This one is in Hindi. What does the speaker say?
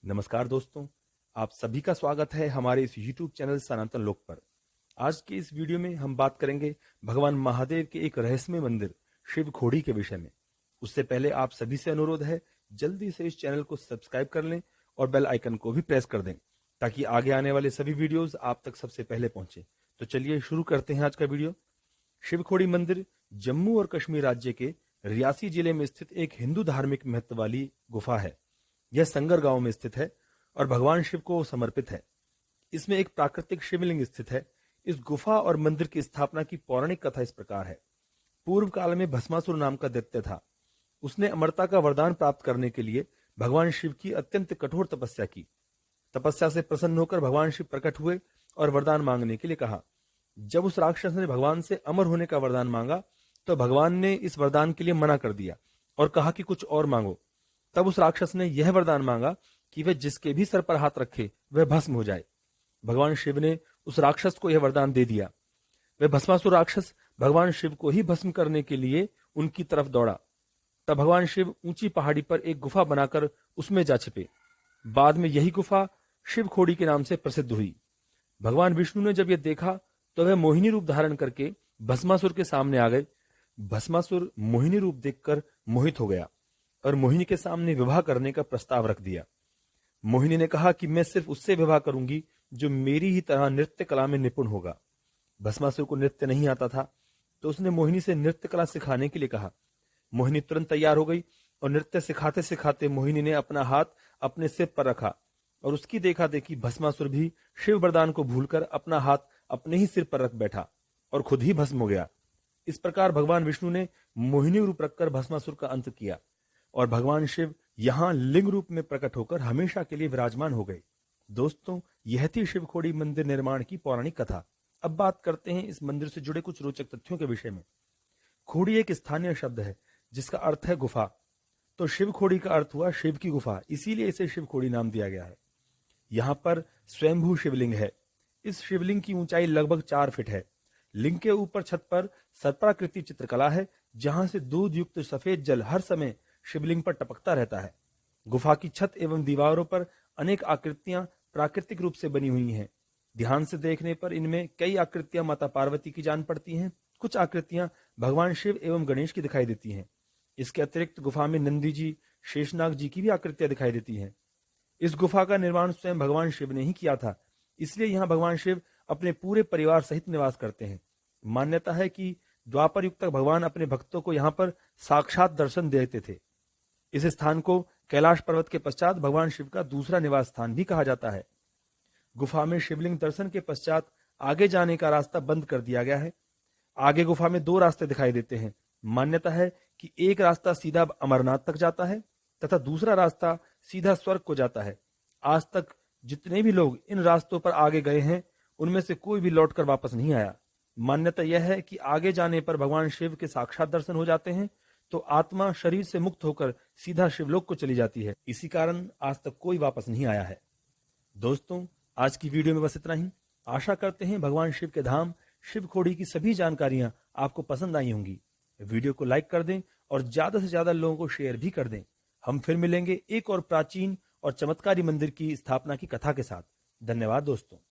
नमस्कार दोस्तों, आप सभी का स्वागत है हमारे इस YouTube चैनल सनातन लोक पर। आज के इस वीडियो में हम बात करेंगे भगवान महादेव के एक रहस्यमय मंदिर शिव खोड़ी के विषय में। उससे पहले आप सभी से अनुरोध है, जल्दी से इस चैनल को सब्सक्राइब कर लें और बेल आइकन को भी प्रेस कर दें ताकि आगे आने वाले सभी वीडियोज आप तक सबसे पहले पहुंचे। तो चलिए शुरू करते हैं आज का वीडियो। शिव खोड़ी मंदिर जम्मू और कश्मीर राज्य के रियासी जिले में स्थित एक हिंदू धार्मिक महत्व वाली गुफा है। यह संगर गांव में स्थित है और भगवान शिव को समर्पित है। इसमें एक प्राकृतिक शिवलिंग स्थित है। इस गुफा और मंदिर की स्थापना की पौराणिक कथा इस प्रकार है। पूर्व काल में भस्मासुर नाम का दैत्य था। उसने अमरता का वरदान प्राप्त करने के लिए भगवान शिव की अत्यंत कठोर तपस्या की। तपस्या से प्रसन्न होकर भगवान शिव प्रकट हुए और वरदान मांगने के लिए कहा। जब उस राक्षस ने भगवान से अमर होने का वरदान मांगा तो भगवान ने इस वरदान के लिए मना कर दिया और कहा कि कुछ और मांगो। तब उस राक्षस ने यह वरदान मांगा कि वह जिसके भी सर पर हाथ रखे वह भस्म हो जाए। भगवान शिव ने उस राक्षस को यह वरदान दे दिया। वह भस्मासुर राक्षस भगवान शिव को ही भस्म करने के लिए उनकी तरफ दौड़ा। तब भगवान शिव ऊंची पहाड़ी पर एक गुफा बनाकर उसमें जा छिपे। बाद में यही गुफा शिव खोड़ी के नाम से प्रसिद्ध हुई। भगवान विष्णु ने जब यह देखा तो वह मोहिनी रूप धारण करके भस्मासुर के सामने आ गए। भस्मासुर मोहिनी रूप देखकर मोहित हो गया और मोहिनी के सामने विवाह करने का प्रस्ताव रख दिया। मोहिनी ने कहा कि मैं सिर्फ उससे विवाह करूंगी जो मेरी ही तरह नृत्य कला में निपुण होगा। भस्मासुर को नृत्य नहीं आता था तो उसने मोहिनी से नृत्य कला सिखाने के लिए कहा। मोहिनी तुरंत तैयार हो गई और नृत्य सिखाते सिखाते मोहिनी ने अपना हाथ अपने सिर पर रखा और उसकी देखा देखी भस्मासुर भी शिव वरदान को भूलकर अपना हाथ अपने ही सिर पर रख बैठा और खुद ही भस्म हो गया। इस प्रकार भगवान विष्णु ने मोहिनी रूप रखकर भस्मासुर का अंत किया और भगवान शिव यहां लिंग रूप में प्रकट होकर हमेशा के लिए विराजमान हो गए। दोस्तों, यह थी शिव खोड़ी मंदिर निर्माण की पौराणिक कथा। अब बात करते हैं इस मंदिर से जुड़े कुछ रोचक तथ्यों के विषय में। खोड़ी एक स्थानीय शब्द है जिसका अर्थ है गुफा। तो शिव खोड़ी का अर्थ हुआ शिव की गुफा, इसीलिए इसे शिव खोड़ी नाम दिया गया है। यहाँ पर स्वयंभू शिवलिंग है। इस शिवलिंग की ऊंचाई लगभग 4 फीट है। लिंग के ऊपर छत पर सर्पाकृति चित्रकला है, जहां से दूध युक्त सफेद जल हर समय शिवलिंग पर टपकता रहता है। गुफा की छत एवं दीवारों पर अनेक आकृतियां प्राकृतिक रूप से बनी हुई हैं। ध्यान से देखने पर इनमें कई आकृतियां माता पार्वती की जान पड़ती हैं। कुछ आकृतियां भगवान शिव एवं गणेश की दिखाई देती हैं। इसके अतिरिक्त गुफा में नंदी जी, शेषनाग जी की भी आकृतियां दिखाई देती हैं। इस गुफा का निर्माण स्वयं भगवान शिव ने ही किया था, इसलिए यहाँ भगवान शिव अपने पूरे परिवार सहित निवास करते हैं। मान्यता है कि द्वापर युग तक भगवान अपने भक्तों को यहाँ पर साक्षात दर्शन देते थे। इस स्थान को कैलाश पर्वत के पश्चात भगवान शिव का दूसरा निवास स्थान भी कहा जाता है। गुफा में शिवलिंग दर्शन के पश्चात आगे जाने का रास्ता बंद कर दिया गया है। आगे गुफा में 2 रास्ते दिखाई देते हैं। मान्यता है कि एक रास्ता सीधा अमरनाथ तक जाता है तथा दूसरा रास्ता सीधा स्वर्ग को जाता है। आज तक जितने भी लोग इन रास्तों पर आगे गए हैं उनमें से कोई भी लौटकर वापस नहीं आया। मान्यता यह है कि आगे जाने पर भगवान शिव के साक्षात दर्शन हो जाते हैं तो आत्मा शरीर से मुक्त होकर सीधा शिवलोक को चली जाती है। इसी कारण आज तक कोई वापस नहीं आया है। दोस्तों, आज की वीडियो में बस इतना ही। आशा करते हैं भगवान शिव के धाम शिव खोड़ी की सभी जानकारियां आपको पसंद आई होंगी। वीडियो को लाइक कर दें और ज्यादा से ज्यादा लोगों को शेयर भी कर दें। हम फिर मिलेंगे एक और प्राचीन और चमत्कारी मंदिर की स्थापना की कथा के साथ। धन्यवाद दोस्तों।